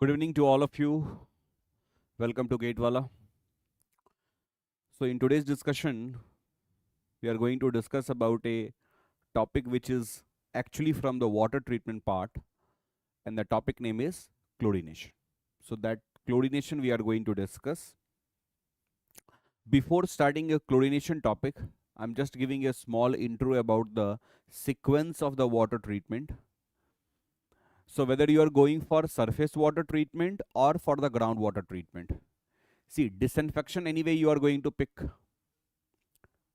Good evening to all of you. Welcome to Gate Wallah. So in today's discussion, we are going to discuss about a topic which is actually from the water treatment part, and the topic name is chlorination. So that chlorination we are going to discuss. Before starting a chlorination topic, I'm just giving a small intro about the sequence of the water treatment. So whether you are going for surface water treatment or for the groundwater treatment. See, disinfection anyway you are going to pick.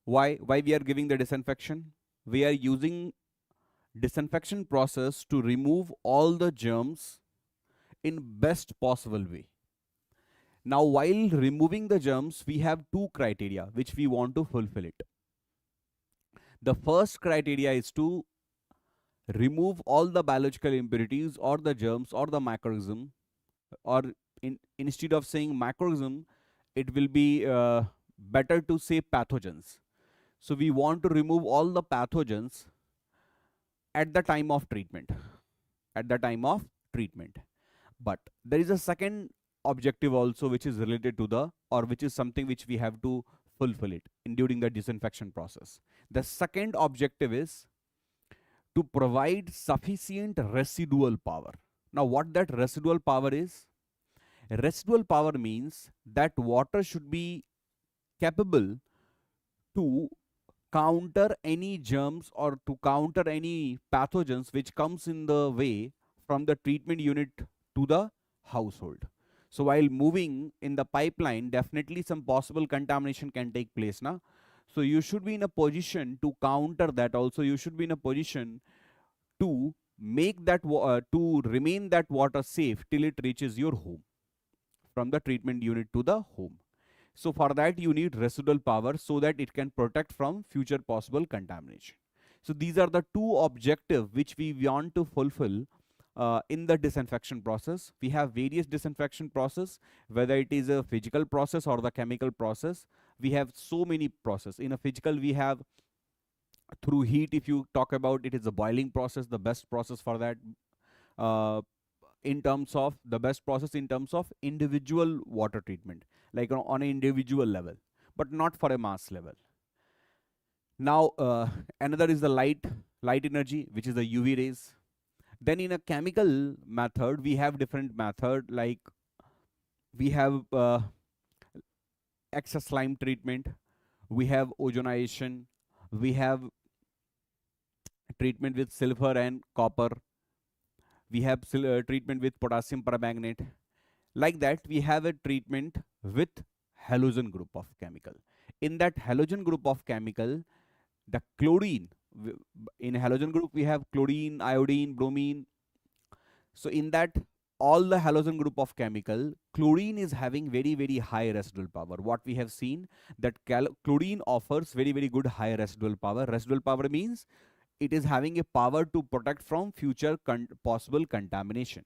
Why we are giving the disinfection? We are using disinfection process to remove all the germs in best possible way. Now while removing the germs, we have two criteria which we want to fulfill it. The first criteria is to remove all the biological impurities or the germs or the microorganism, or instead of saying microorganism, it will be better to say pathogens. So we want to remove all the pathogens at the time of treatment. But there is a second objective also which is related to the, or which is something which we have to fulfill it in during the disinfection process. The second objective is to provide sufficient residual power. Now what that residual power is? Residual power means that water should be capable to counter any germs or to counter any pathogens which comes in the way from the treatment unit to the household. So while moving in the pipeline, definitely some possible contamination can take place now. So you should be in a position to counter that. Also you should be in a position to make that to remain that water safe till it reaches your home, from the treatment unit to the home. So for that you need residual power so that it can protect from future possible contamination. So these are the two objectives which we want to fulfill in the disinfection process. We have various disinfection process, whether it is a physical process or the chemical process. We have so many process. In a physical we have through heat. If you talk about it, is a boiling process, the best process for that. In terms of the best process in terms of individual water treatment, like on an individual level, but not for a mass level. Now another is the light energy, which is the UV rays. Then in a chemical method we have different method, like we have excess slime treatment, we have ozonization, we have treatment with silver and copper, we have treatment with potassium permanganate. Like that we have a treatment with halogen group of chemical. In that halogen group of chemical, the chlorine, in halogen group we have chlorine, iodine, bromine. So in that all the halogen group of chemical, chlorine is having very high residual power. What we have seen, that chlorine offers very good high residual power. Residual power means it is having a power to protect from future possible contamination.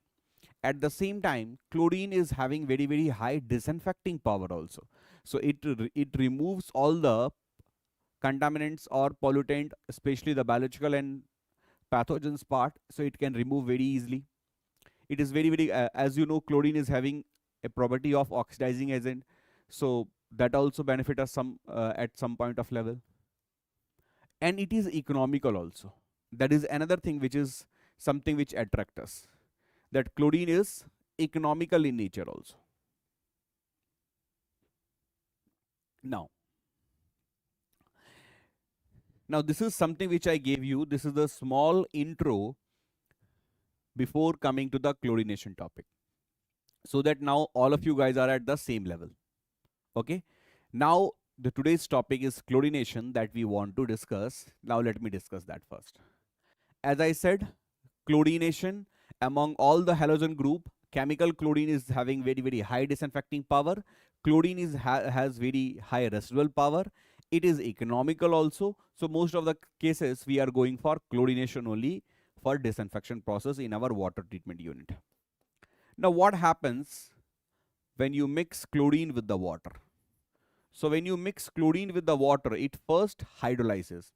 At the same time, chlorine is having very high disinfecting power also. So it removes all the contaminants or pollutant, especially the biological and pathogens part, so it can remove very easily. It is very as you know, chlorine is having a property of oxidizing agent, so that also benefit us some at some point of level. And it is economical also. That is another thing which is something which attracts us, that chlorine is economical in nature also. Now this is something which I gave you. This is the small intro before coming to the chlorination topic, so that now all of you guys are at the same level. Okay, now the today's topic is chlorination that we want to discuss. Now let me discuss that first. As I said, chlorination, among all the halogen group, chemical chlorine is having very high disinfecting power. Chlorine has very high residual power. It is economical also. So most of the cases we are going for chlorination only for disinfection process in our water treatment unit. Now what happens when you mix chlorine with the water? So when you mix chlorine with the water, it first hydrolyzes.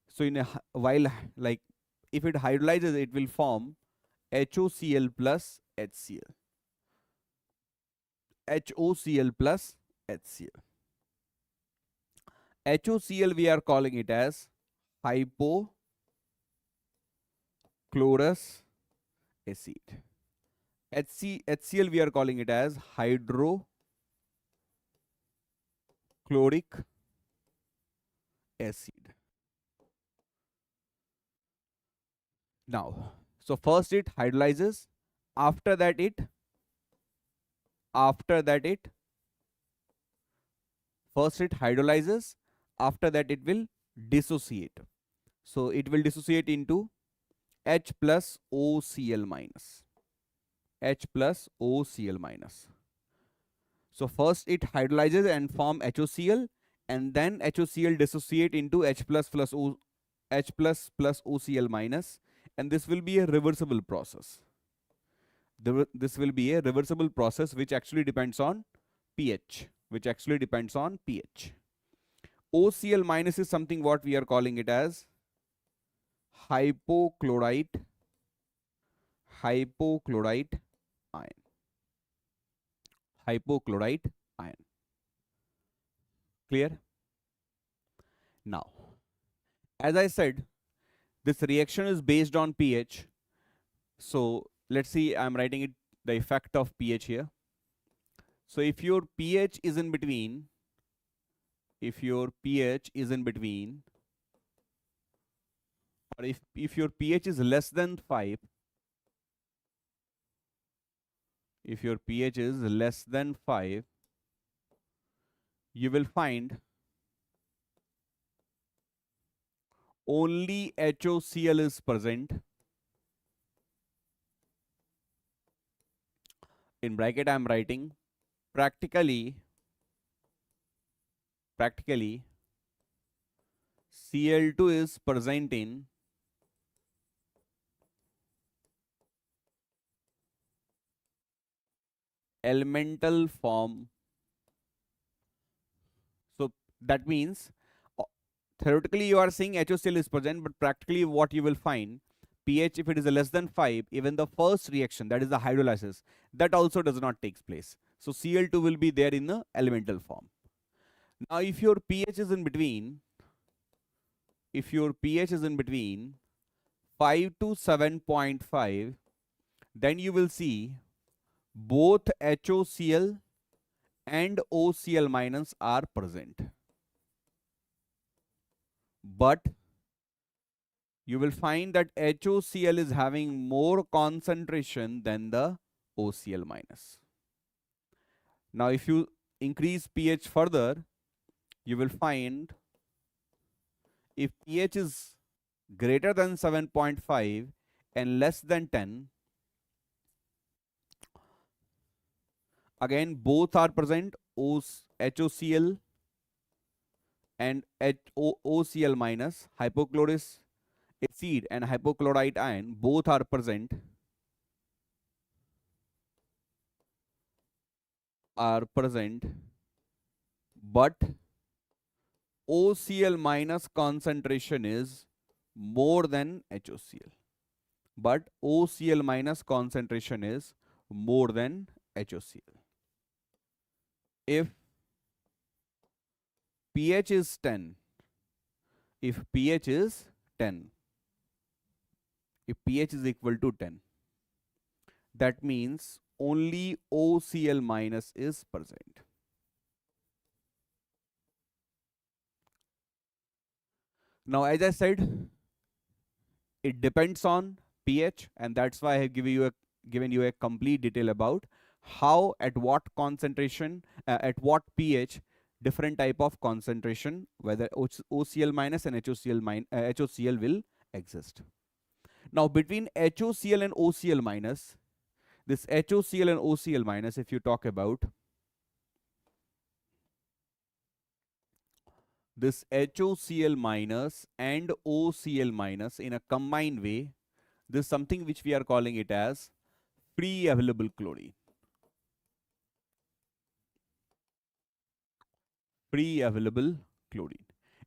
So while like if it hydrolyzes, it will form HOCl plus HCl. HOCl plus HCl. HOCl we are calling it as hypochlorous acid. HCl we are calling it as hydrochloric acid. Now, so first it hydrolyzes, after that it first it hydrolyzes, after that it will dissociate. So it will dissociate into H plus OCl minus. H plus OCl minus. So first it hydrolyzes and form HOCl, and then HOCl dissociate into H plus OCl minus, and this will be a reversible process. This will be a reversible process which actually depends on pH. OCl minus is something what we are calling it as hypochlorite ion. Hypochlorite ion. Clear? Now, as I said, this reaction is based on pH. So let's see, I'm writing it, the effect of pH here. So if your pH is in between, or if your pH is less than 5, you will find only HOCl is present. In bracket I am writing practically Cl2 is present in elemental form. So that means theoretically you are saying HOCl is present, but practically what you will find, pH, if it is less than 5, even the first reaction, that is the hydrolysis, that also does not take place. So Cl2 will be there in the elemental form. Now if your pH is in between, 5 to 7.5, then you will see both HOCl and OCl minus are present. But you will find that HOCl is having more concentration than the OCl minus. Now if you increase pH further, you will find if pH is greater than 7.5 and less than 10, again both are present, HOCl and OCl minus, hypochlorous acid and hypochlorite ion, both are present, but OCl minus concentration is more than HOCl. If pH is 10, if pH is equal to 10, that means only OCl minus is present. Now, as I said, it depends on pH, and that's why I have given you a complete detail about how, at what concentration, at what pH, different type of concentration, whether OCl minus and HOCl will exist. Now, between HOCl and OCl minus, this HOCl and OCl minus, if you talk about this HOCl minus and OCl minus in a combined way, this is something which we are calling it as free available chlorine.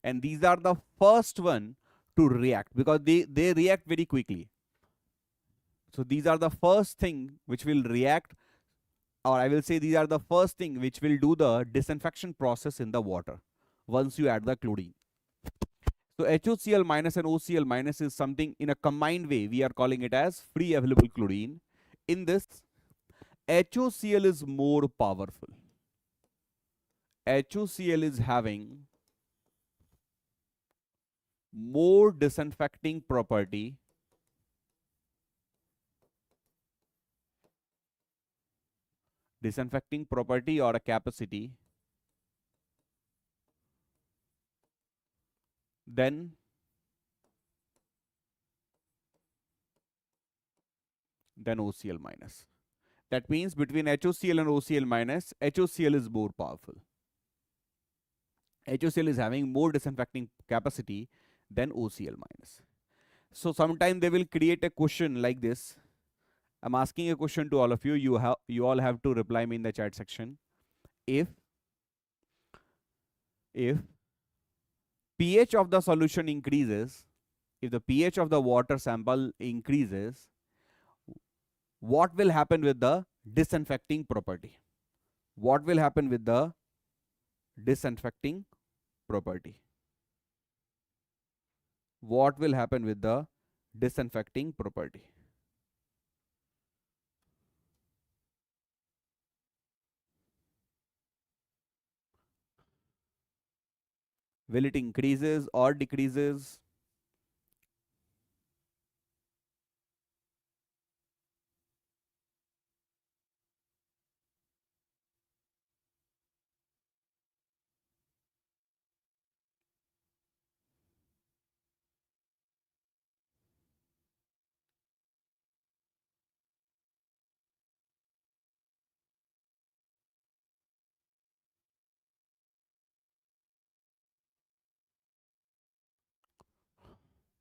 And these are the first one to react because they react very quickly. So these are the first thing which will react, or I will say these are the first thing which will do the disinfection process in the water once you add the chlorine. So HOCl minus and OCl minus is something in a combined way. We are calling it as free available chlorine. In this, HOCl is more powerful. HOCl is having more disinfecting property or a capacity than OCl minus. That means between HOCl and OCl minus, HOCl is more powerful. HOCl is having more disinfecting capacity than OCl minus. So sometime they will create a question like this. I'm asking a question to all of you. You all have to reply me in the chat section. If pH of the solution increases, if the pH of the water sample increases, what will happen with the disinfecting property? What will happen with the disinfecting property? What will happen with the disinfecting property? Will it increases or decreases?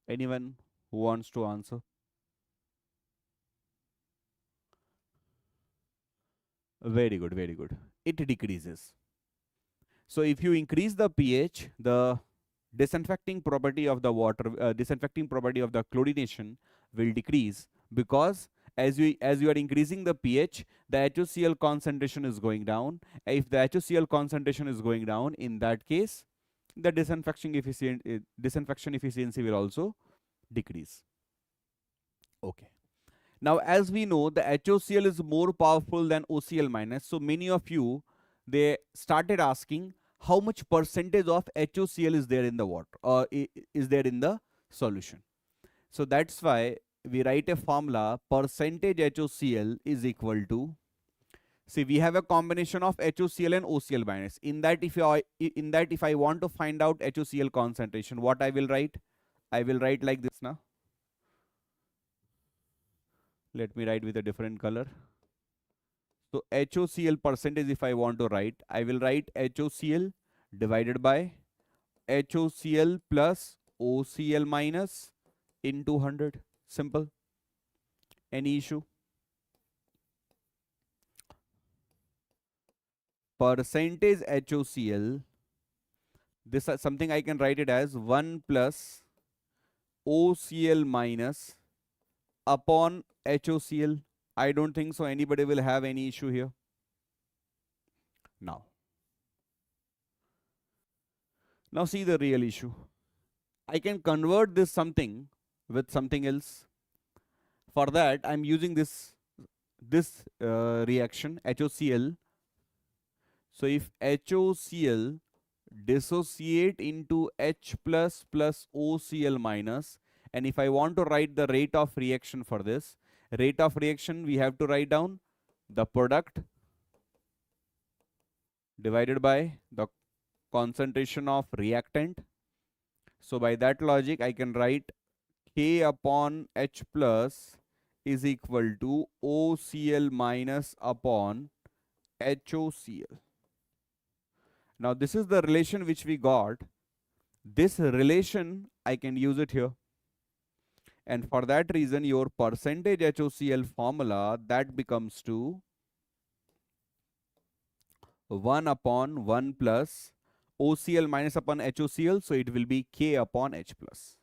Anyone who wants to answer? Very good, very good. It decreases. So if you increase the pH, the disinfecting property of the water, disinfecting property of the chlorination will decrease, because as you are increasing the pH, the HOCl concentration is going down. If the HOCl concentration is going down, in that case, the disinfection efficiency will also decrease. Okay. Now, as we know, the HOCl is more powerful than OCl minus. So many of you, they started asking how much percentage of HOCl is there in the water, or is there in the solution. So that's why we write a formula: percentage HOCl is equal to, see, we have a combination of HOCl and OCl minus. In that, if I want to find out HOCl concentration, what I will write? I will write like this now. Let me write with a different color. So HOCl percentage, if I want to write, I will write HOCl divided by HOCl plus OCl minus into 100. Simple. Any issue? Percentage HOCl, this is something I can write it as 1 plus OCl minus upon HOCl. I don't think so anybody will have any issue here. Now see the real issue. I can convert this something with something else. For that, I'm using this reaction, HOCl. So if HOCl dissociate into H plus plus OCl minus, and if I want to write the rate of reaction for this, rate of reaction, we have to write down the product divided by the concentration of reactant. So by that logic, I can write K upon H plus is equal to OCl minus upon HOCl. Now this is the relation which we got. This relation, I can use it here. And for that reason, your percentage HOCl formula, that becomes to 1 upon 1 plus OCl minus upon HOCl. So it will be K upon H plus.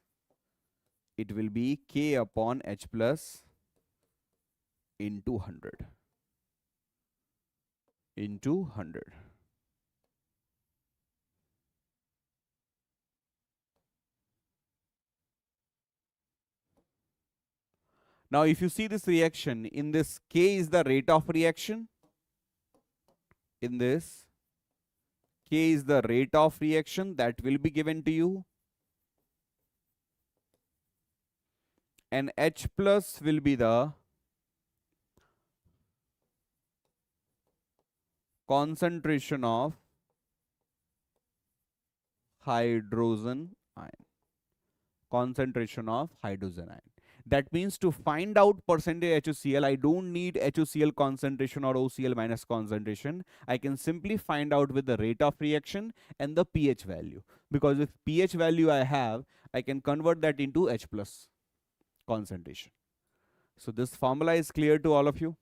It will be K upon H plus into 100 into 100. Now, if you see this reaction, in this K is the rate of reaction. In this K is the rate of reaction that will be given to you. And H plus will be the concentration of hydrogen ion. Concentration of hydrogen ion. That means to find out percentage HCl, I don't need HCl concentration or OCl minus concentration. I can simply find out with the rate of reaction and the pH value. Because if pH value I have, I can convert that into H plus concentration. So this formula is clear to all of you?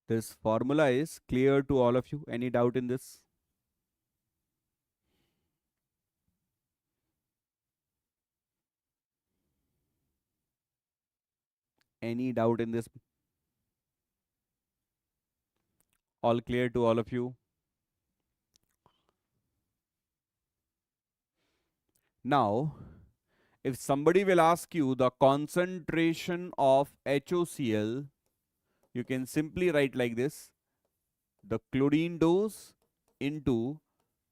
This formula is clear to all of you? Any doubt in this? Any doubt in this? All clear to all of you? Now, if somebody will ask you the concentration of HOCl, you can simply write like this: the chlorine dose into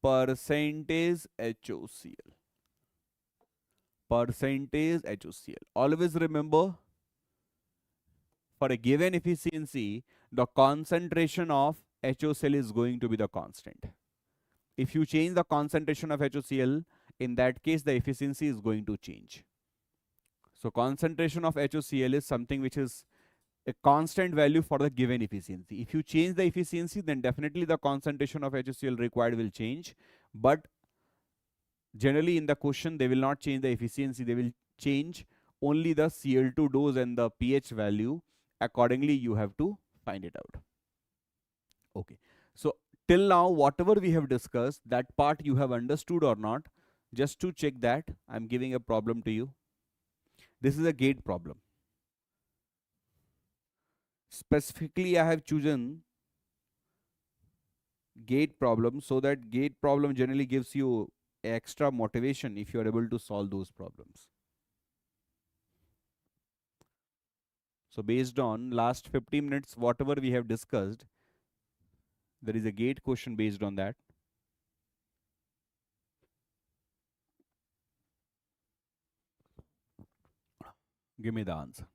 percentage HOCl. Percentage HOCl. Always remember, for a given efficiency, the concentration of HOCl is going to be the constant. If you change the concentration of HOCl, in that case, the efficiency is going to change. So concentration of HOCl is something which is a constant value for the given efficiency. If you change the efficiency, then definitely the concentration of HCl required will change. But generally in the question, they will not change the efficiency. They will change only the Cl2 dose and the pH value. Accordingly, you have to find it out. Okay. So till now, whatever we have discussed, that part you have understood or not. Just to check that, I'm giving a problem to you. This is a gate problem. Specifically, I have chosen gate problem so that gate problem generally gives you extra motivation if you are able to solve those problems. So based on last 50 minutes, whatever we have discussed, there is a gate question based on that. Give me the answer.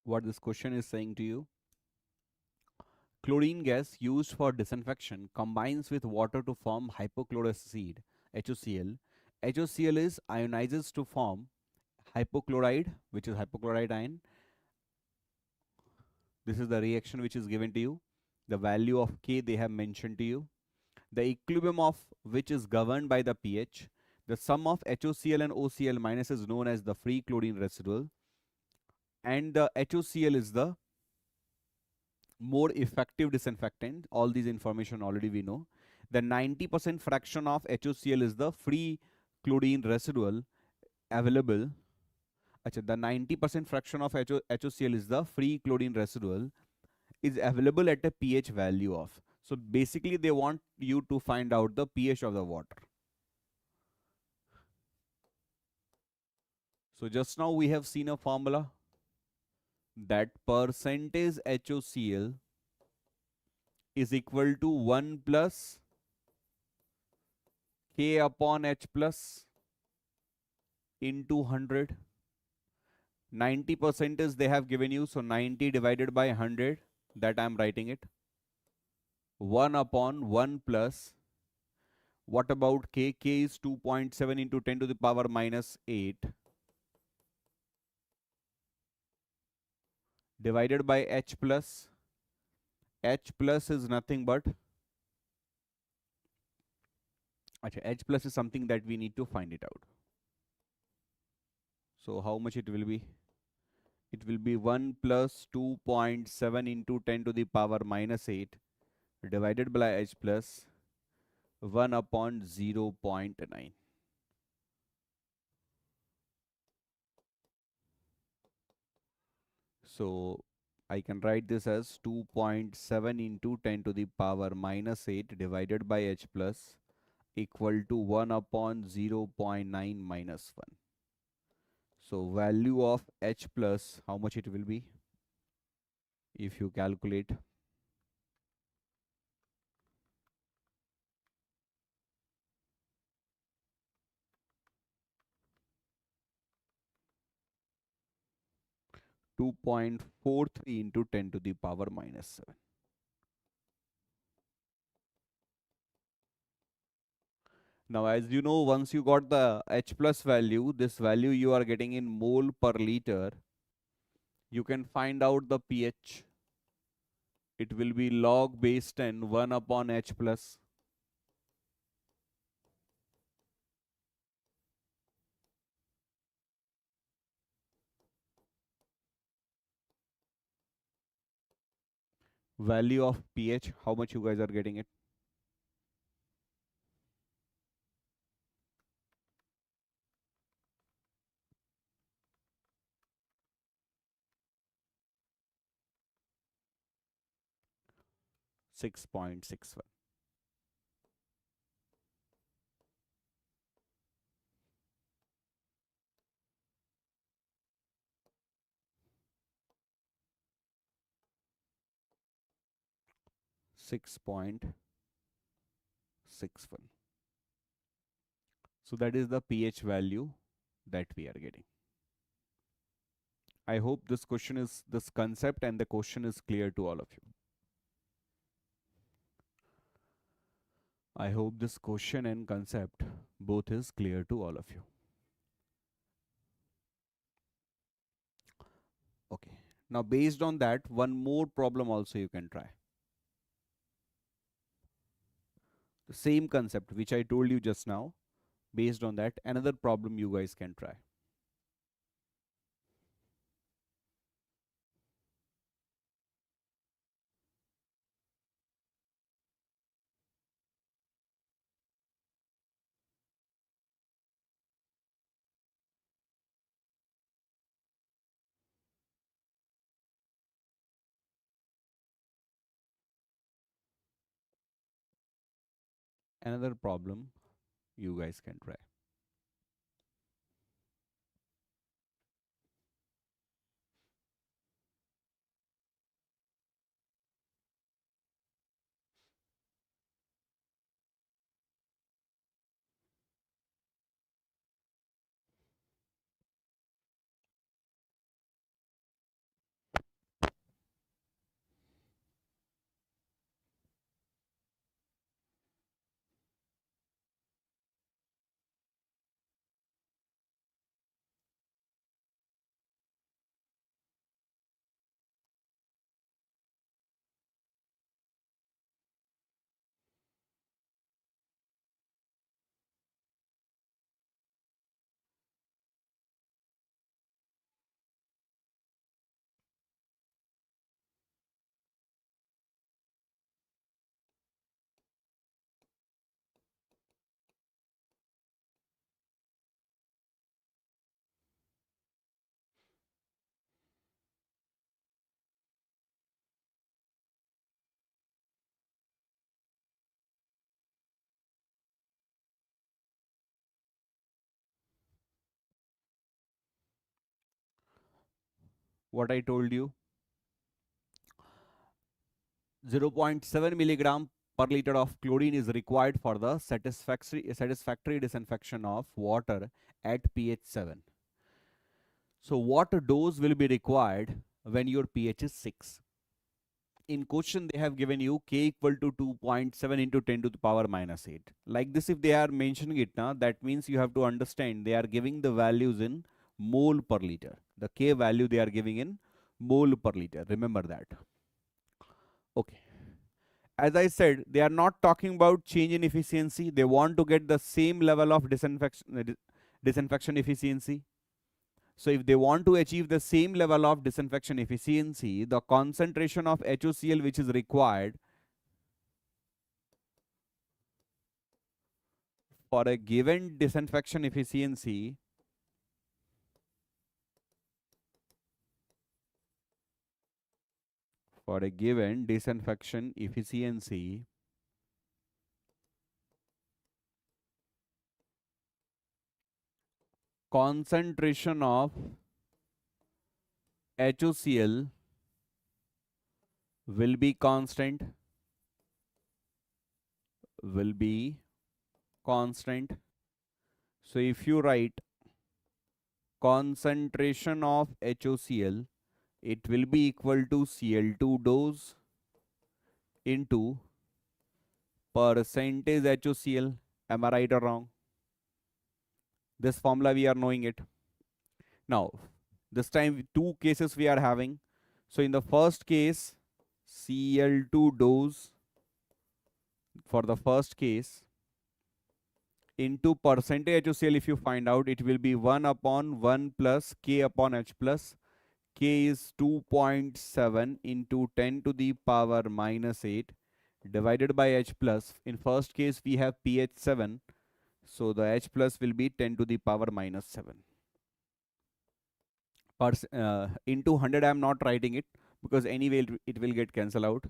What this question is saying to you: chlorine gas used for disinfection combines with water to form hypochlorous acid, HOCl. HOCl is ionizes to form hypochloride, which is hypochlorite ion. This is the reaction which is given to you. The value of K they have mentioned to you. The equilibrium of which is governed by the pH. The sum of HOCl and OCl minus is known as the free chlorine residual. And the HOCl is the more effective disinfectant. All these information already we know. The 90% fraction of HOCl is the free chlorine residual available. Achha, the 90% fraction of HOCl is the free chlorine residual is available at a pH value of. So basically they want you to find out the pH of the water. So just now we have seen a formula that percentage HOCl is equal to 1 plus K upon H plus into 100. 90% is they have given you, so 90 divided by 100, that I am writing it. 1 upon 1 plus, what about K? K is 2.7 into 10 to the power minus 8 divided by H plus. H plus is nothing but, H plus is something that we need to find it out. So how much it will be? It will be 1 plus 2.7 into 10 to the power minus 8 divided by H plus 1 upon 0.9. So I can write this as 2.7 into 10 to the power minus 8 divided by H plus equal to 1 upon 0.9 minus 1. So value of H plus, how much it will be? If you calculate, 2.43 into 10 to the power minus 7. Now, as you know, once you got the H plus value, this value you are getting in mole per liter, you can find out the pH. It will be log base 10, 1 upon H plus. Value of pH, how much you guys are getting it? 6.61. 6.61. So that is the pH value that we are getting. I hope this concept and the question is clear to all of you. I hope this question and concept both is clear to all of you. Okay. Now based on that, one more problem also you can try. The same concept which I told you just now, based on that, another problem you guys can try. Another problem you guys can try. what I told you. 0.7 milligram per liter of chlorine is required for the satisfactory disinfection of water at pH 7. So what dose will be required when your pH is 6? In question they have given you K equal to 2.7 into 10 to the power minus 8. Like this, if they are mentioning it now, that means you have to understand they are giving the values in mole per liter. The K value they are giving in mole per liter. Remember that. Okay. As I said, they are not talking about change in efficiency. They want to get the same level of disinfection efficiency. So if they want to achieve the same level of disinfection efficiency, the concentration of HOCl which is required for a given disinfection efficiency concentration of HOCl will be constant, So if you write concentration of HOCl, it will be equal to Cl2 dose into percentage HOCl. Am I right or wrong? This formula we are knowing it. Now, this time two cases we are having. So in the first case, Cl2 dose for the first case into percentage HOCl, if you find out, it will be 1 upon 1 plus K upon H plus. K is 2.7 into 10 to the power minus 8 divided by H plus. In first case, we have pH 7. So the H plus will be 10 to the power minus 7. Into 100, I am not writing it because anyway it will get cancelled out.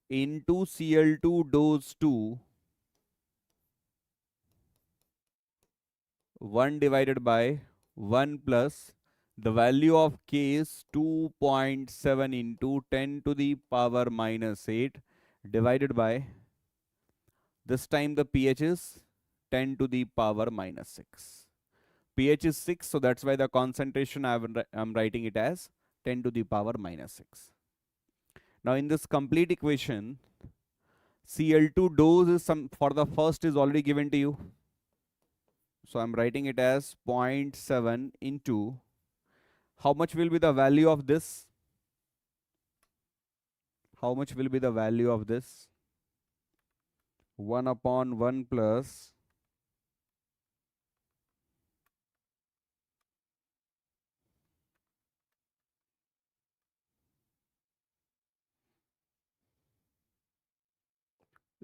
Into Cl2 dose 2, 1 divided by 1 plus the value of K is 2.7 into 10 to the power minus 8 divided by, this time the pH is 10 to the power minus 6. pH is 6, so that's why the concentration I'm writing it as 10 to the power minus 6. Now in this complete equation, Cl2 dose is for the first is already given to you. So I'm writing it as 0.7 into, how much will be the value of this? How much will be the value of this? 1 upon 1 plus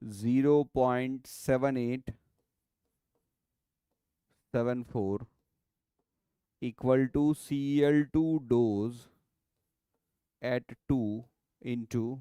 0.7874 equal to Cl2 dose at 2 into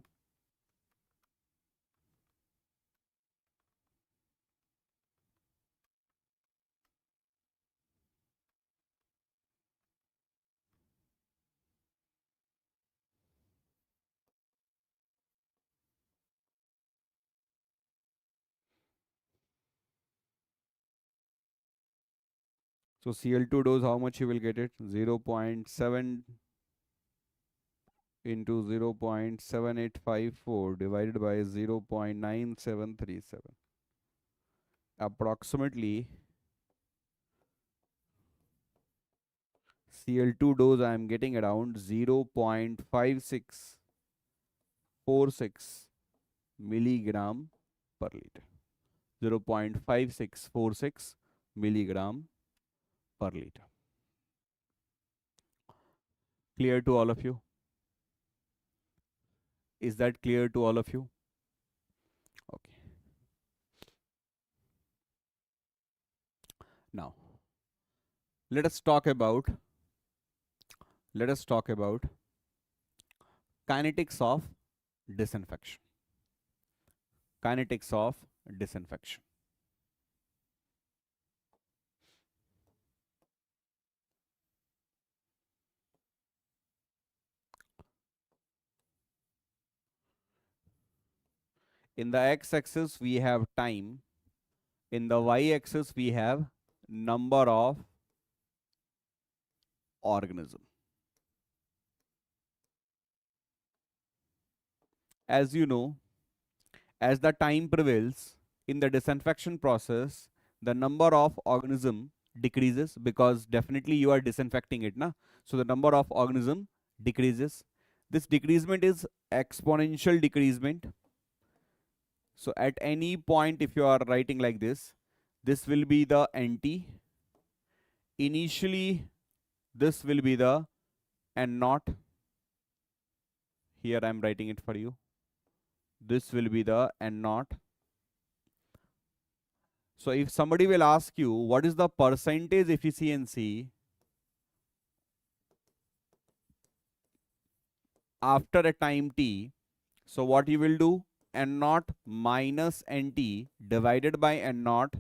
so Cl2 dose, how much you will get it? 0.7 into 0.7854 divided by 0.9737. Approximately Cl2 dose I am getting around 0.5646 milligram per liter. 0.5646 milligram per liter. Clear to all of you? Is that clear to all of you? Okay. Now, let us talk about kinetics of disinfection. Kinetics of disinfection. In the x-axis, we have time. In the y-axis, we have number of organism. As you know, as the time prevails in the disinfection process, the number of organism decreases because definitely you are disinfecting it, na? So the number of organism decreases. This decreasement is exponential decreasement. So at any point, if you are writing like this will be the NT. Initially, this will be the N0. Here I am writing it for you. This will be the N0. So if somebody will ask you what is the percentage efficiency after a time t, so what you will do, N0 minus NT divided by N0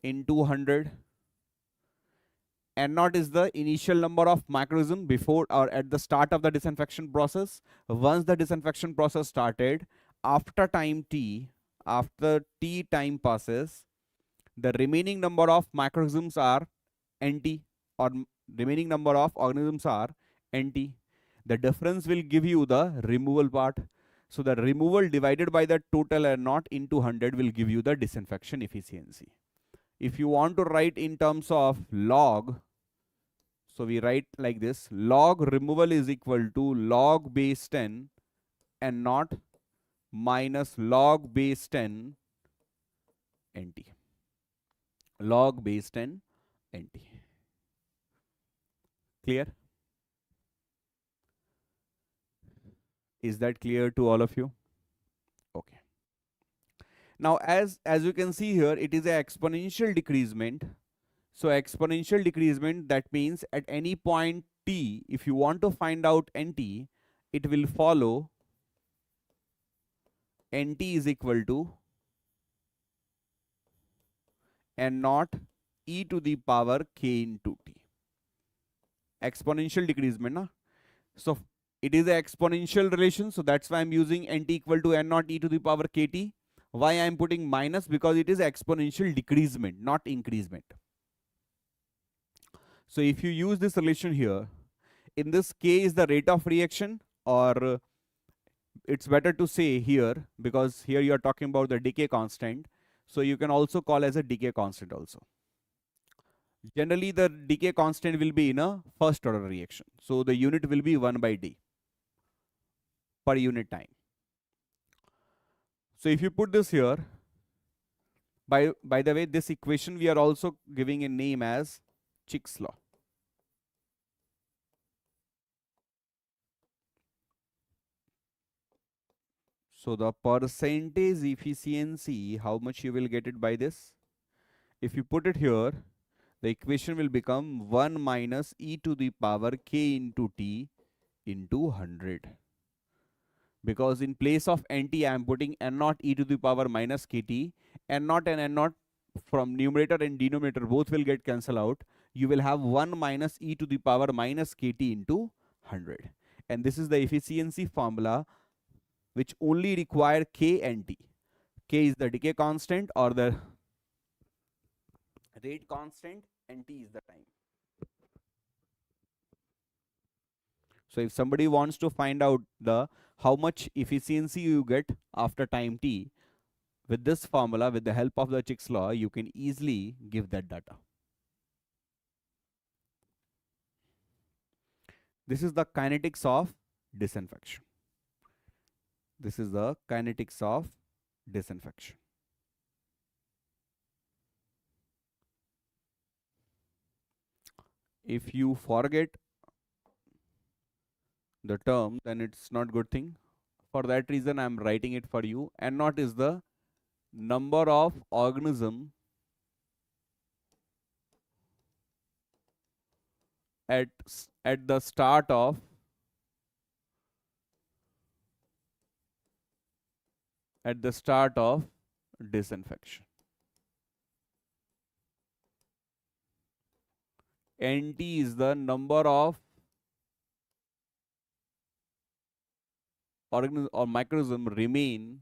into 100. N0 is the initial number of microorganisms before or at the start of the disinfection process. Once the disinfection process started, after time t, after t time passes, the remaining number of microorganisms are NT, or remaining number of organisms are NT. The difference will give you the removal part. So the removal divided by the total N0 into 100 will give you the disinfection efficiency. If you want to write in terms of log, so we write like this: log removal is equal to log base 10 N0 minus log base 10 NT. Log base 10 NT. Clear? Is that clear to all of you? Okay. Now, as you can see here, it is an exponential decreasement. So exponential decreasement, that means at any point t, if you want to find out NT, it will follow NT is equal to N0 e to the power k into t. Exponential decreasement, na? So it is an exponential relation, so that's why I'm using NT equal to N0 e to the power kt. Why I'm putting minus? Because it is exponential decreasement, not increasement. So if you use this relation here, in this k is the rate of reaction, or it's better to say here, because here you are talking about the decay constant. So you can also call as a decay constant also. Generally, the decay constant will be in a first order reaction. So the unit will be 1 by d per unit time. So if you put this here, by the way, this equation we are also giving a name as Ch law. So the percentage efficiency, how much you will get it by this? If you put it here, the equation will become 1 minus e to the power k into t into 100. Because in place of NT, I am putting N0 e to the power minus kt. N0 and N0 from numerator and denominator both will get cancelled out. You will have 1 minus e to the power minus kt into 100. And this is the efficiency formula which only require k and t. K is the decay constant or the rate constant, and t is the time. So if somebody wants to find out the how much efficiency you get after time t, with this formula, with the help of the Ch law, you can easily give that data. This is the kinetics of disinfection. This is the kinetics of disinfection. If you forget the term, then it's not good thing. For that reason, I am writing it for you. N0 is the number of organism at the start of disinfection. NT is the number of organism or microorganism remain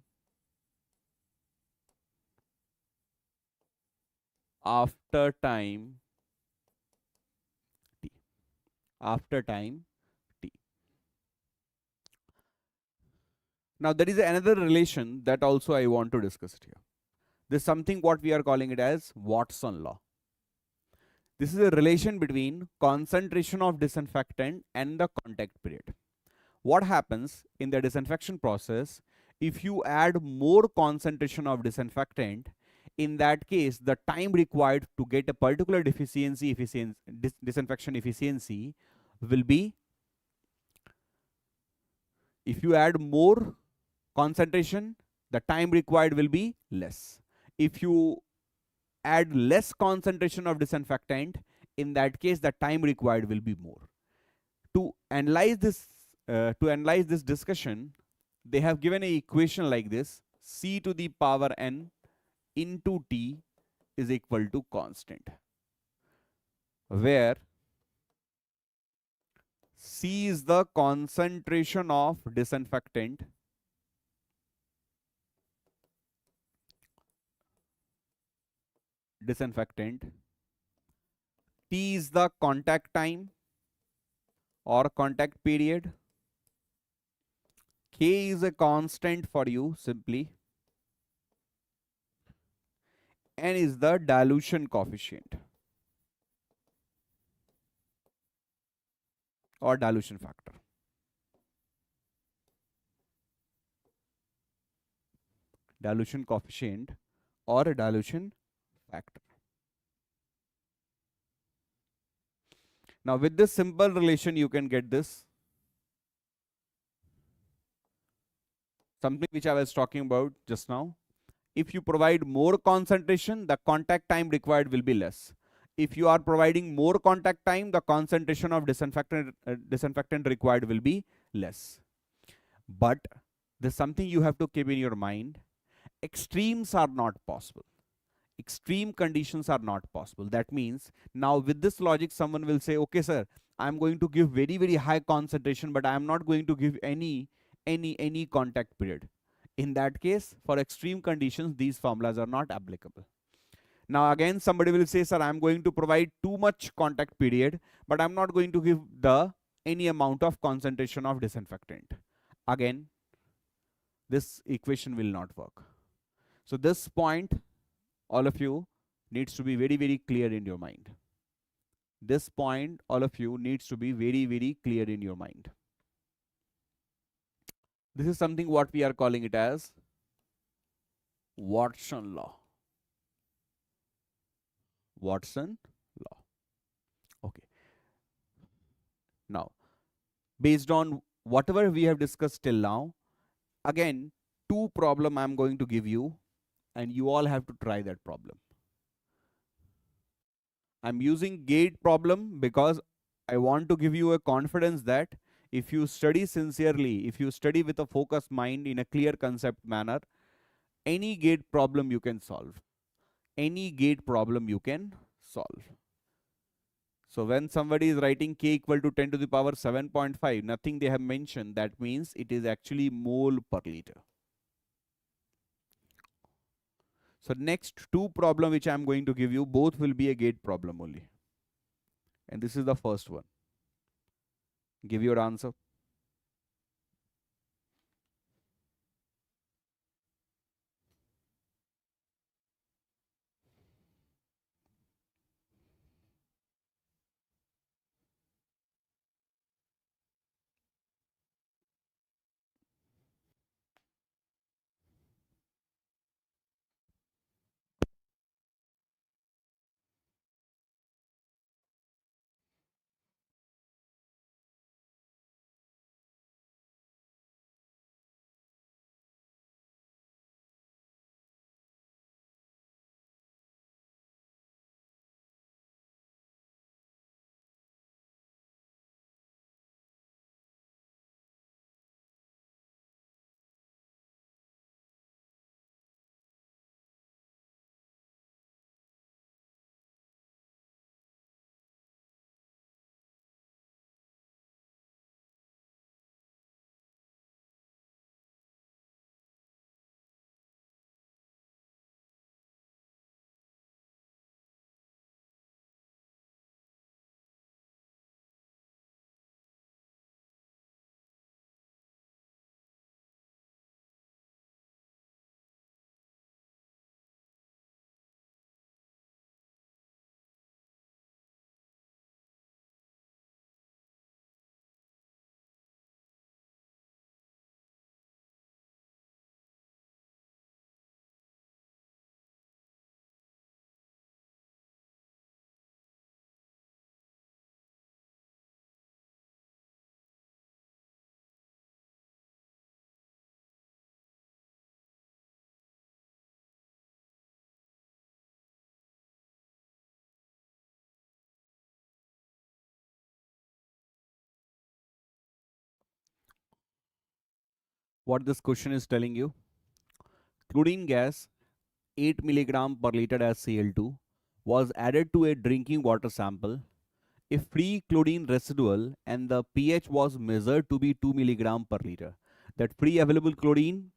after time t. After time t. Now there is another relation that also I want to discuss it here. This is something what we are calling it as Watson law. This is a relation between concentration of disinfectant and the contact period. What happens in the disinfection process, if you add more concentration of disinfectant, in that case the time required to get a particular disinfection efficiency will be, if you add more concentration, the time required will be less. If you add less concentration of disinfectant, in that case the time required will be more. To analyze this discussion, they have given an equation like this: C to the power n into T is equal to constant, where C is the concentration of disinfectant, T is the contact time or contact period, K is a constant for you simply, N is the dilution coefficient or dilution factor. Dilution coefficient or a dilution factor. Now with this simple relation you can get this, something which I was talking about just now. If you provide more concentration, the contact time required will be less. If you are providing more contact time, the concentration of disinfectant required will be less. But there's something you have to keep in your mind. Extremes are not possible. Extreme conditions are not possible. That means now with this logic, someone will say, okay, sir, I'm going to give very, very high concentration, but I am not going to give any contact period. In that case, for extreme conditions, these formulas are not applicable. Now again, somebody will say, sir, I'm going to provide too much contact period, but I'm not going to give any amount of concentration of disinfectant. Again, this equation will not work. So this point, all of you, needs to be very, very clear in your mind. This point, all of you, needs to be very, very clear in your mind. This is something what we are calling it as Watson law. Watson law. Okay. Now, based on whatever we have discussed till now, again, two problem I'm going to give you, and you all have to try that problem. I'm using gate problem because I want to give you a confidence that if you study sincerely, if you study with a focused mind in a clear concept manner, any gate problem you can solve. Any gate problem you can solve. So when somebody is writing K equal to 10 to the power 7.5, nothing they have mentioned, that means it is actually mole per liter. So next two problem which I am going to give you, both will be a gate problem only. And this is the first one. Give your answer. What this question is telling you: chlorine gas 8 milligram per liter as Cl2 was added to a drinking water sample. If free chlorine residual and the pH was measured to be 2 milligram per liter. That free available chlorine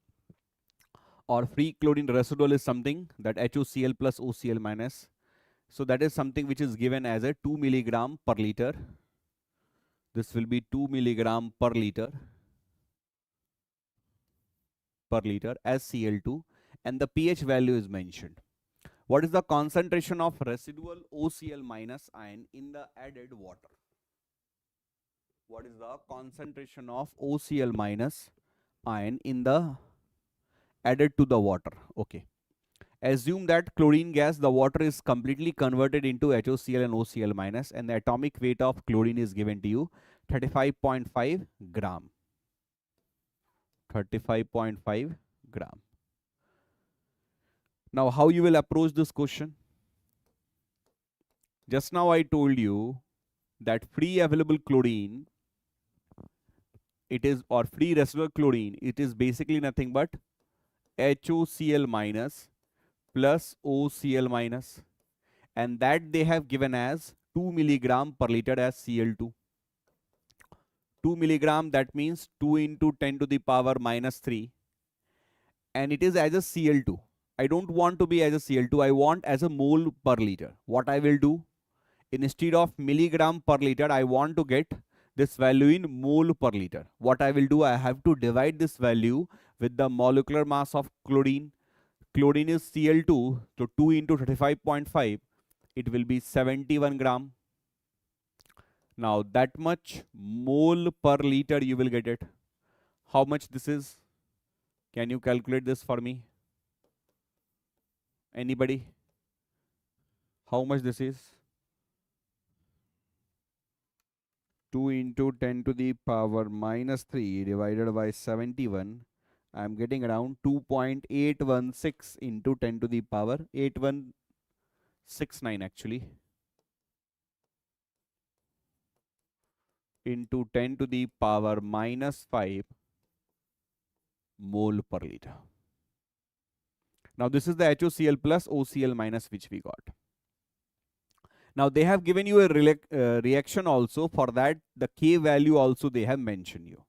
or free chlorine residual is something that HOCl plus OCl minus. So that is something which is given as a 2 milligram per liter. This will be 2 milligram per liter as Cl2, and the pH value is mentioned. What is the concentration of residual OCl minus ion in the added water? What is the concentration of OCl minus ion in the added to the water? Okay. Assume that chlorine gas, the water is completely converted into HOCl and OCl minus, and the atomic weight of chlorine is given to you 35.5 gram. 35.5 gram. Now, how you will approach this question? Just now I told you that free available chlorine, it is, or free residual chlorine, it is basically nothing but HOCl minus plus OCl minus, and that they have given as 2 milligram per liter as Cl2. 2 milligram, that means 2 into 10 to the power minus 3, and it is as a Cl2. I don't want to be as a Cl2, I want as a mole per liter. What I will do, instead of milligram per liter, I want to get this value in mole per liter. What I will do, I have to divide this value with the molecular mass of chlorine. Chlorine is Cl2, so 2 into 35.5, it will be 71 gram. Now that much mole per liter you will get it. How much this is? Can you calculate this for me? Anybody? How much this is? 2 into 10 to the power minus 3 divided by 71. I am getting around 2.816 into 10 to the power 8169 actually. Into 10 to the power minus 5 mole per liter. Now this is the HOCl plus OCl minus which we got. Now they have given you a reaction also. For that, the K value also they have mentioned you.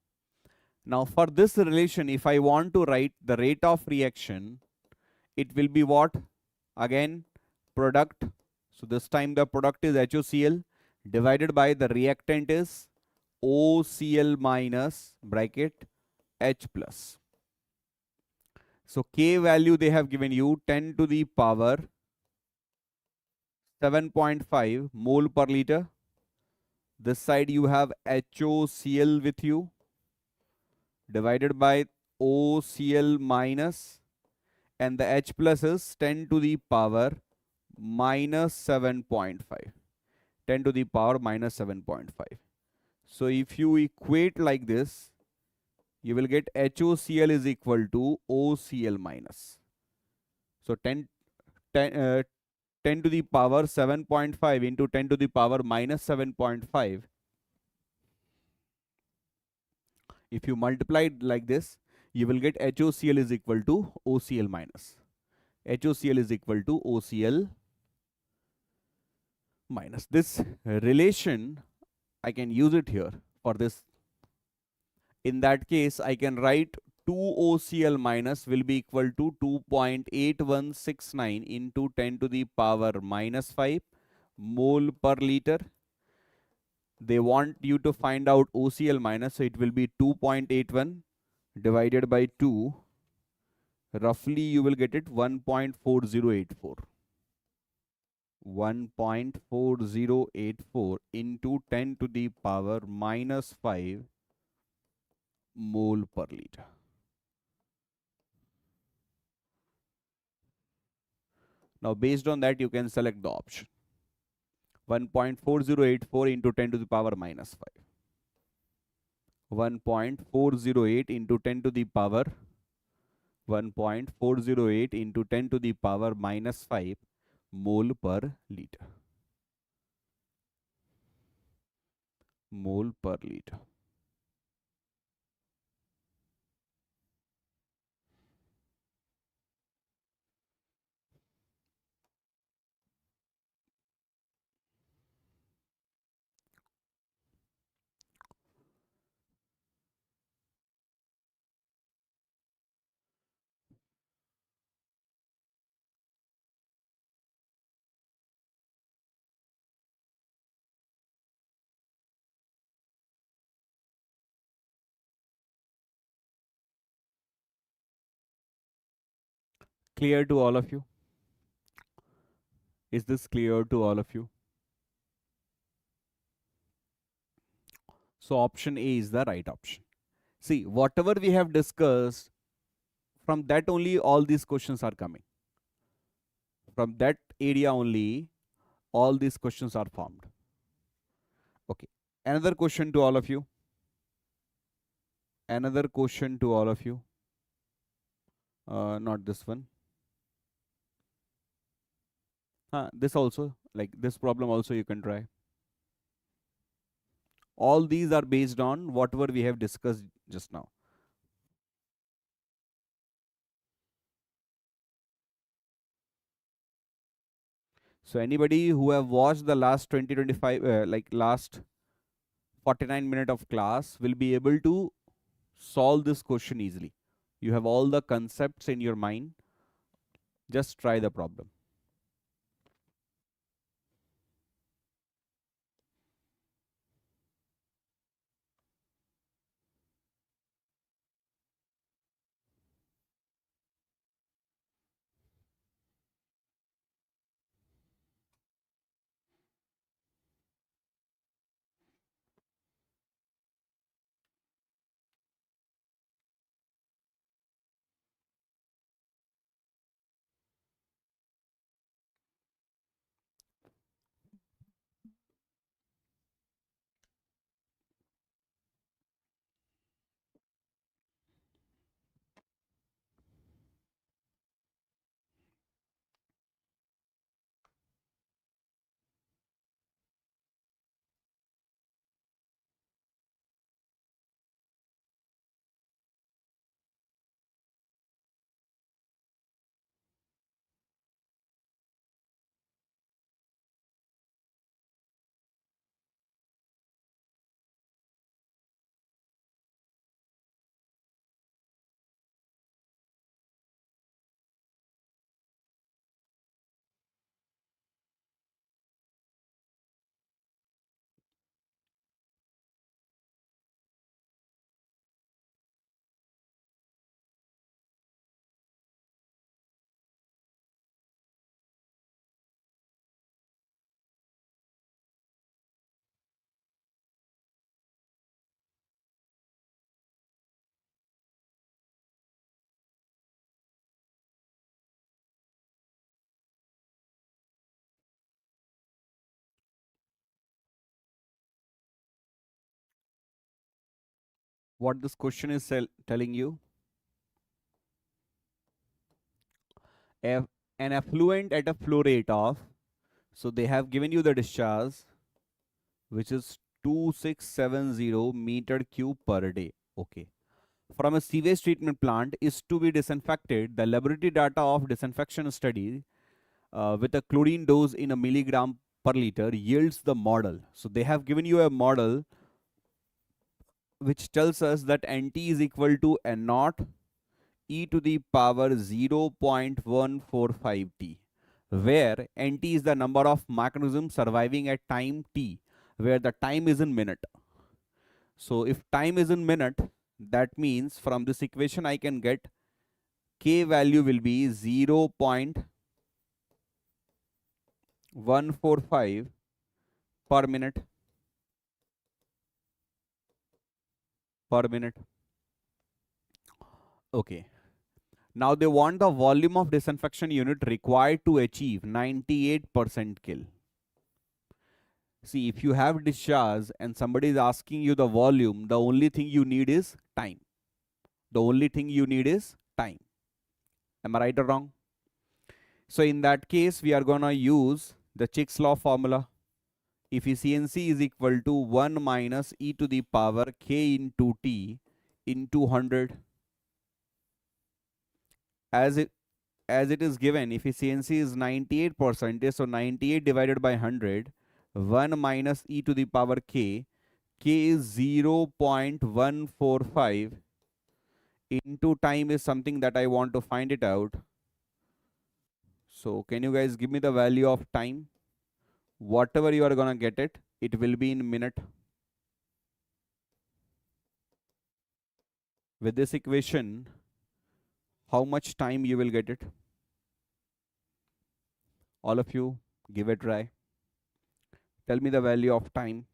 Now for this relation, if I want to write the rate of reaction, it will be what? Again, product. So this time the product is HOCl divided by the reactant is OCl minus bracket H plus. So K value they have given you 10 to the power 7.5 mole per liter. This side you have HOCl with you divided by OCl minus, and the H plus is 10 to the power minus 7.5. 10 to the power minus 7.5. So if you equate like this, you will get HOCl is equal to OCl minus. So 10 to the power 7.5 into 10 to the power minus 7.5. If you multiply it like this, you will get HOCl is equal to OCl minus. HOCl is equal to OCl minus. This relation, I can use it here for this. In that case, I can write 2OCl minus will be equal to 2.8169 into 10 to the power minus 5 mole per liter. They want you to find out OCl minus, so it will be 2.81 divided by 2. Roughly you will get it 1.4084. 1.4084 into 10 to the power minus 5 mole per liter. Now based on that, you can select the option. 1.4084 into 10 to the power minus 5. 1.408 into 10 to the power 1.408 into 10 to the power minus 5 mole per liter. Mole per liter. Clear to all of you? Is this clear to all of you? So option A is the right option. See, whatever we have discussed, from that only all these questions are coming. From that area only all these questions are formed. Okay. Another question to all of you. Another question to all of you. Not this one. This also, like this problem also you can try. All these are based on whatever we have discussed just now. So anybody who have watched the last 20-25, like last 49 minutes of class will be able to solve this question easily. You have all the concepts in your mind. Just try the problem. What this question is telling you, an effluent at a flow rate of, so they have given you the discharge, which is 2670 meter cube per day. Okay. From a sewage treatment plant is to be disinfected. The laboratory data of disinfection study with a chlorine dose in a milligram per liter yields the model. So they have given you a model which tells us that NT is equal to N naught e to the power 0.145 t, where NT is the number of microorganisms surviving at time t, where the time is in minute. So if time is in minute, that means from this equation I can get K value will be 0.145 per minute. Okay. Now they want the volume of disinfection unit required to achieve 98% kill. See, if you have discharge and somebody is asking you the volume, the only thing you need is time. The only thing you need is time. Am I right or wrong? So in that case, we are gonna use the Chick's law formula. Efficiency is equal to 1 minus e to the power k into t into 100. As it is given, efficiency is 98%, so 98 divided by 100, 1 minus e to the power k is 0.145 into time is something that I want to find it out. So can you guys give me the value of time? Whatever you are gonna get it, it will be in minute. With this equation, how much time you will get it? All of you, give it a try. Tell me the value of time.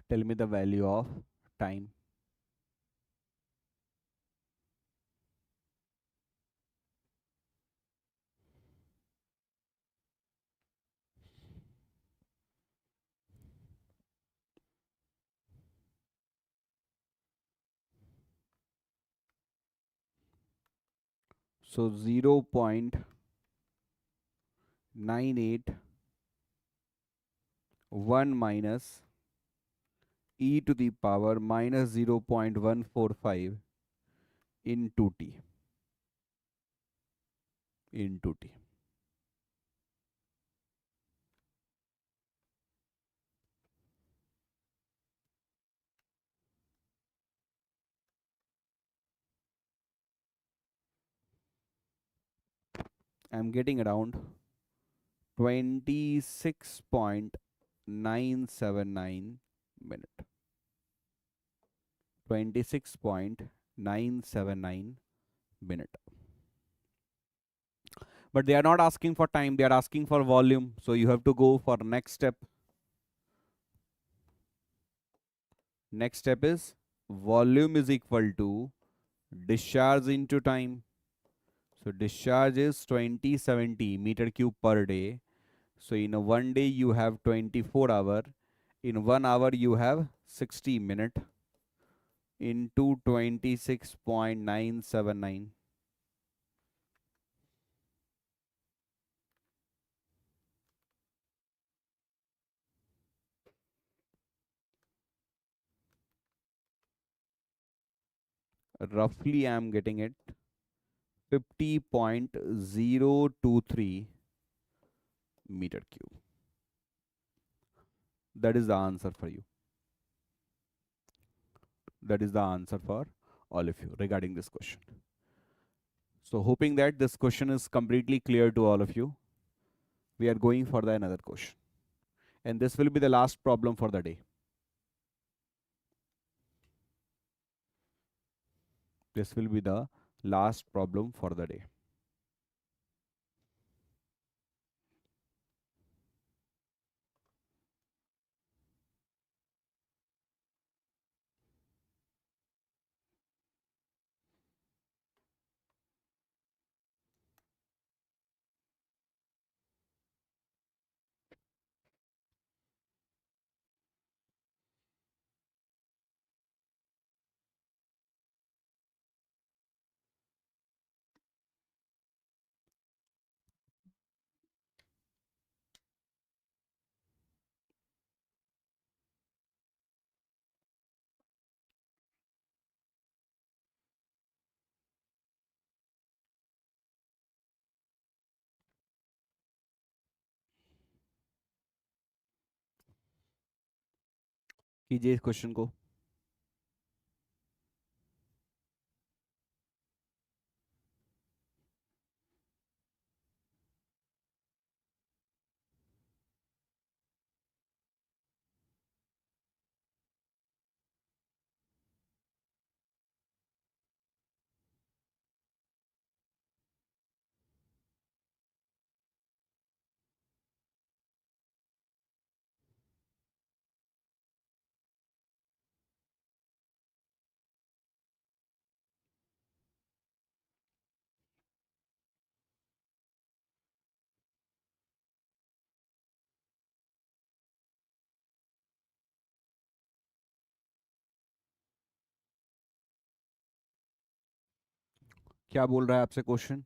Tell me the value of time. So 0.981 minus e to the power minus 0.145 into t. I'm getting around 26.979 minute. 26.979 minute. But they are not asking for time, they are asking for volume. So you have to go for next step. Next step is volume is equal to discharge into time. So discharge is 2070 meter cube per day. So in a one day you have 24 hour. In 1 hour you have 60 minute into 26.979. Roughly I am getting it 50.023 meter cube. That is the answer for you. That is the answer for all of you regarding this question. So hoping that this question is completely clear to all of you, we are going for the another question. And this will be the last problem for the day. This will be the last problem for the day. कीजिए इस question को. क्या बोल रहा है आपसे question?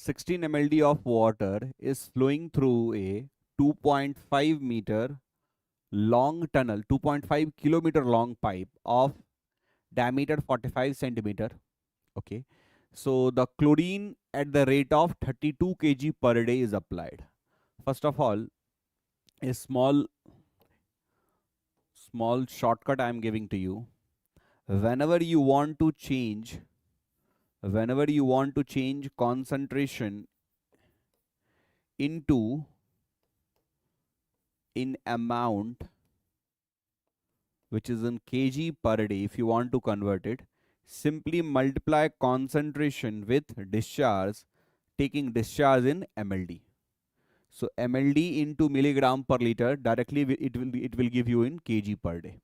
16 mld of water is flowing through a 2.5 meter long tunnel, 2.5 kilometer long pipe of diameter 45 centimeter. Okay. So the chlorine at the rate of 32 kg per day is applied. First of all, a small shortcut I am giving to you. whenever you want to change, concentration into in amount, which is in kg per day, if you want to convert it, simply multiply concentration with discharge, taking discharge in mld. So mld into milligram per liter, directly it will give you in kg per day.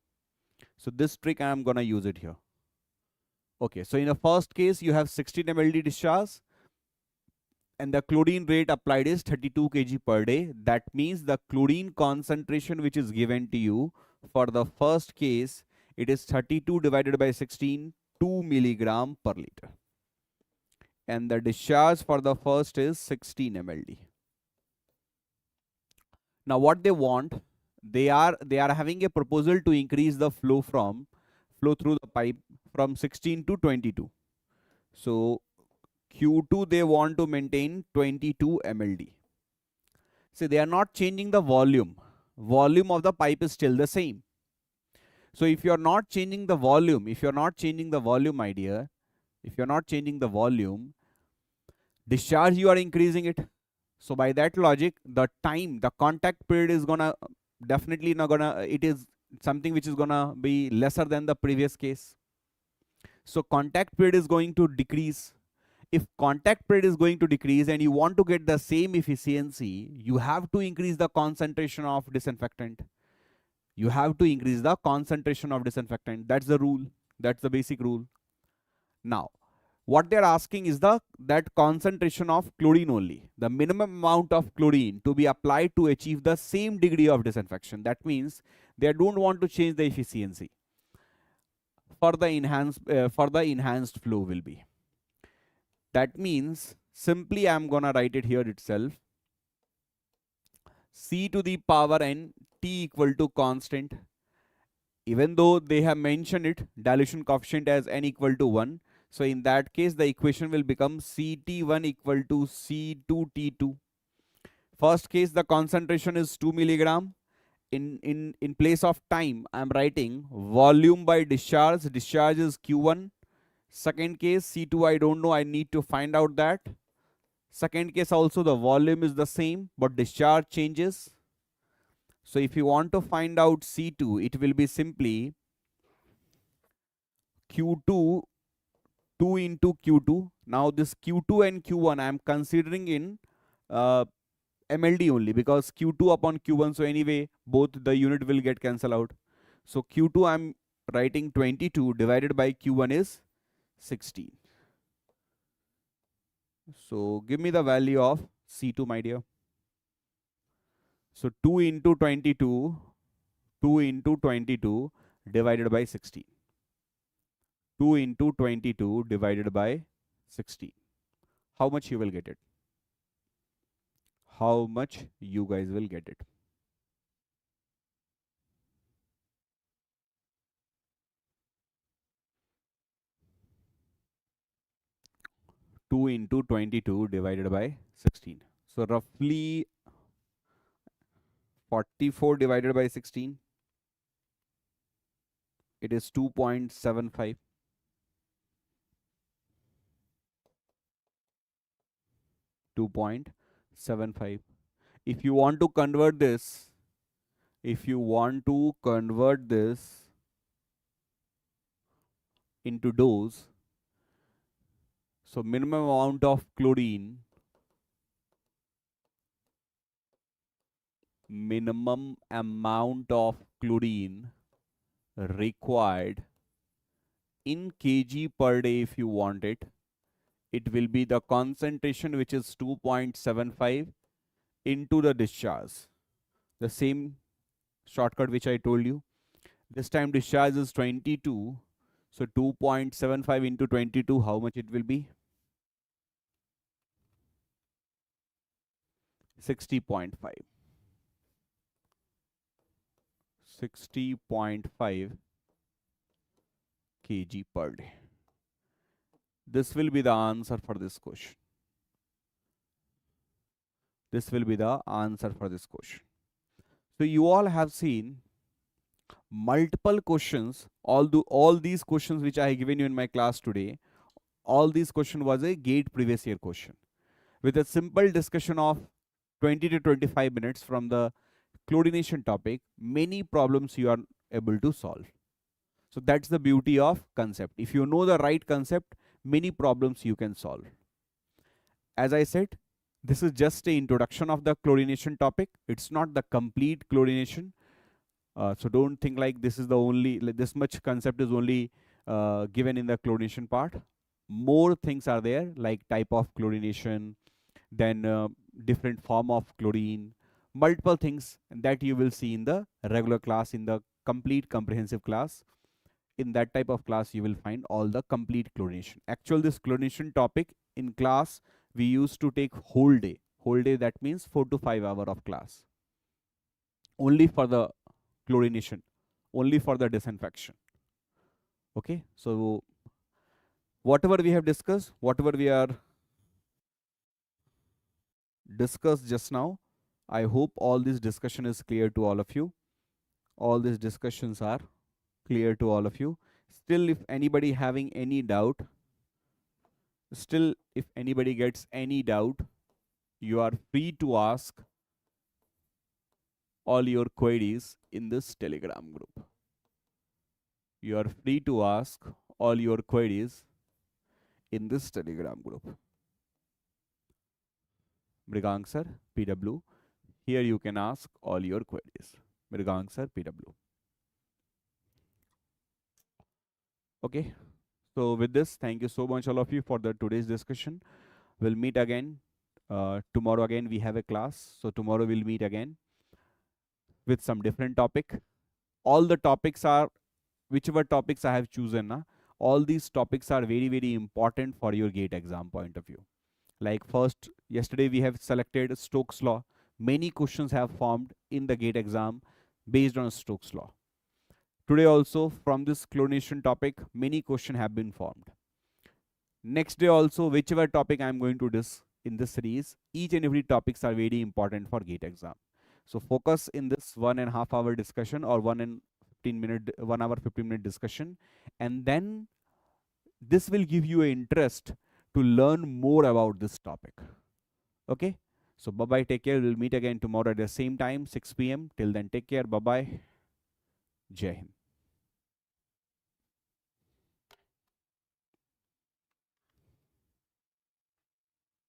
So this trick I am gonna use it here. Okay, so in the first case you have 16 mld discharge and the chlorine rate applied is 32 kg per day. That means the chlorine concentration which is given to you for the first case, it is 32 divided by 16, 2 milligram per liter. And the discharge for the first is 16 mld. Now what they want, they are having a proposal to increase the flow through the pipe from 16 to 22. So Q2 they want to maintain 22 mld. See, they are not changing the volume. Volume of the pipe is still the same. So if you are not changing the volume, my dear, if you are not changing the volume, discharge you are increasing it. So by that logic, the time, the contact period is gonna definitely not gonna, it is something which is gonna be lesser than the previous case. So contact period is going to decrease. If contact period is going to decrease and you want to get the same efficiency, you have to increase the concentration of disinfectant. You have to increase the concentration of disinfectant. That's the rule. That's the basic rule. Now, what they're asking is that concentration of chlorine only. The minimum amount of chlorine to be applied to achieve the same degree of disinfection. That means they don't want to change the efficiency. For the enhanced flow will be. That means simply I'm gonna write it here itself. C to the power n, T equal to constant. Even though they have mentioned it, dilution coefficient as n equal to 1. So in that case, the equation will become Ct1 equal to C2T2. First case, the concentration is 2 milligram. In place of time, I'm writing volume by discharge. Discharge is Q1. Second case, C2, I don't know. I need to find out that. Second case also, the volume is the same, but discharge changes. So if you want to find out C2, it will be simply Q2, 2 into Q2. Now this Q2 and Q1, I am considering in MLD only, because Q2 upon Q1, so anyway, both the unit will get cancelled out. So Q2, I am writing 22 divided by Q1 is 16. So give me the value of C2, my dear. So 2 into 22 divided by 16. 2 into 22 divided by 16. How much you will get it? How much you guys will get it? Two into 22 divided by 16. So roughly 44 divided by 16. It is 2.75. 2.75. If you want to convert this, into dose, so minimum amount of chlorine, required in kg per day, if you want it, it will be the concentration which is 2.75 into the discharge. The same shortcut which I told you. This time discharge is 22. So 2.75 into 22, how much it will be? 60.5. 60.5 kg per day. This will be the answer for this question. This will be the answer for this question. So you all have seen multiple questions, all these questions which I have given you in my class today, all these question was a GATE previous year question with a simple discussion of 20 to 25 minutes from the chlorination topic. Many problems you are able to solve. So that's the beauty of concept. If you know the right concept, many problems you can solve. As I said, this is just an introduction of the chlorination topic. It's not the complete chlorination. So don't think like this is the only, like this much concept is only given in the chlorination part. More things are there, like type of chlorination, then different form of chlorine, multiple things that you will see in the regular class, in the complete comprehensive class. In that type of class, you will find all the complete chlorination. Actually, this chlorination topic in class, we used to take whole day. Whole day, that means 4 to 5 hours of class. Only for the chlorination, only for the disinfection. Okay, so whatever we have discussed, whatever we are discussed just now, I hope all this discussion is clear to all of you. All these discussions are clear to all of you. Still, if anybody having any doubt, still if anybody gets any doubt, you are free to ask all your queries in this Telegram group. You are free to ask all your queries in this Telegram group. Mrigank sir, PW. Here you can ask all your queries. Mrigank sir, PW. Okay. So with this, thank you so much all of you for the today's discussion. We'll meet again. Tomorrow again we have a class. So tomorrow we'll meet again with some different topic. All the topics are, whichever topics I have chosen, all these topics are very, very important for your GATE exam point of view. Like first, yesterday we have selected Stokes law. Many questions have formed in the GATE exam based on Stokes law. Today also, from this chlorination topic, many questions have been formed. Next day also, whichever topic I am going to discuss in this series, each and every topics are very important for GATE exam. So focus in this 1.5 hour discussion or 1 hour 15 minute discussion, and then this will give you an interest to learn more about this topic. Okay, so bye bye, take care. We'll meet again tomorrow at the same time, 6 p.m. Till then, take care. Bye bye. Jai Hind.